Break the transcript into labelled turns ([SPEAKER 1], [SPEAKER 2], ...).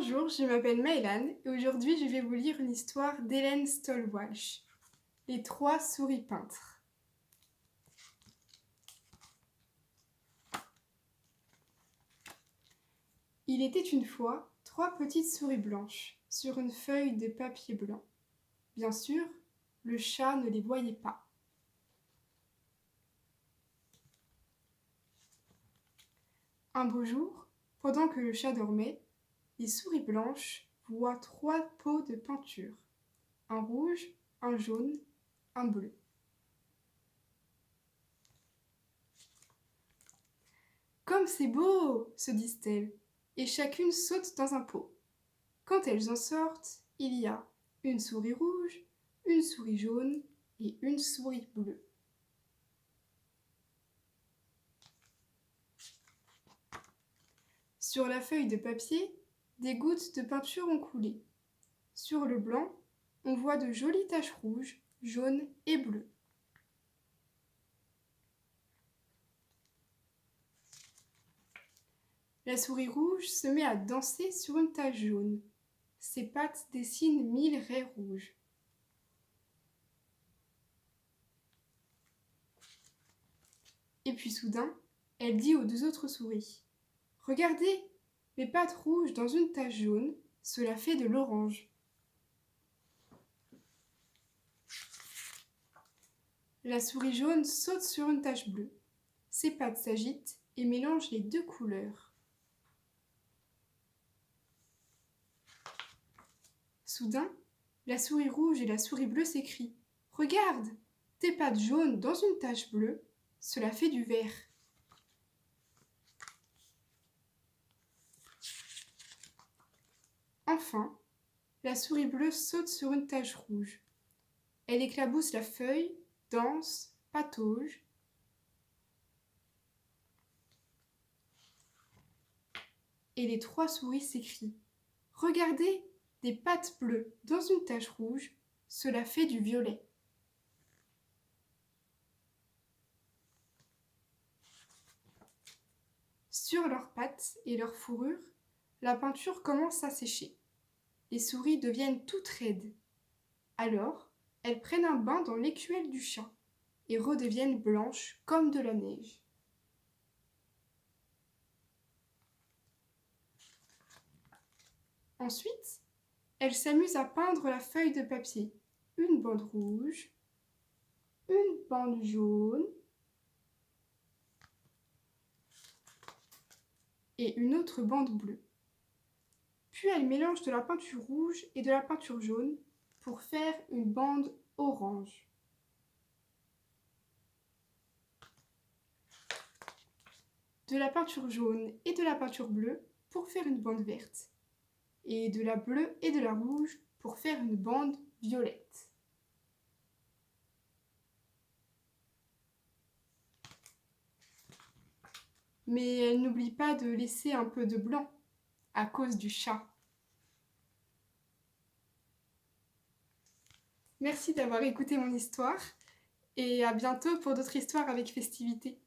[SPEAKER 1] Bonjour, je m'appelle Maëlan et aujourd'hui je vais vous lire une histoire d'Hélène Stoll-Walsh, Les trois souris peintres. Il était une fois trois petites souris blanches sur une feuille de papier blanc. Bien sûr, le chat ne les voyait pas. Un beau jour, pendant que le chat dormait, les souris blanches voient trois pots de peinture, un rouge, un jaune, un bleu. Comme c'est beau, se disent-elles, et chacune saute dans un pot. Quand elles en sortent, il y a une souris rouge, une souris jaune et une souris bleue. Sur la feuille de papier, des gouttes de peinture ont coulé. Sur le blanc, on voit de jolies taches rouges, jaunes et bleues. La souris rouge se met à danser sur une tache jaune. Ses pattes dessinent 1000 raies rouges. Et puis soudain, elle dit aux deux autres souris : « Regardez, mes pattes rouges dans une tache jaune, cela fait de l'orange. » La souris jaune saute sur une tache bleue. Ses pattes s'agitent et mélangent les deux couleurs. Soudain, la souris rouge et la souris bleue s'écrient : « Regarde, tes pattes jaunes dans une tache bleue, cela fait du vert. » Enfin, la souris bleue saute sur une tache rouge. Elle éclabousse la feuille, danse, patauge. Et les trois souris s'écrient : « Regardez, des pattes bleues dans une tache rouge, cela fait du violet. » Sur leurs pattes et leurs fourrures, la peinture commence à sécher. Les souris deviennent toutes raides. Alors, elles prennent un bain dans l'écuelle du chat et redeviennent blanches comme de la neige. Ensuite, elles s'amusent à peindre la feuille de papier. Une bande rouge, une bande jaune et une autre bande bleue. Puis elles mélangent de la peinture rouge et de la peinture jaune pour faire une bande orange. De la peinture jaune et de la peinture bleue pour faire une bande verte. Et de la bleue et de la rouge pour faire une bande violette. Mais elles n'oublient pas de laisser un peu de blanc à cause du chat. Merci d'avoir écouté mon histoire et à bientôt pour d'autres histoires avec festivité.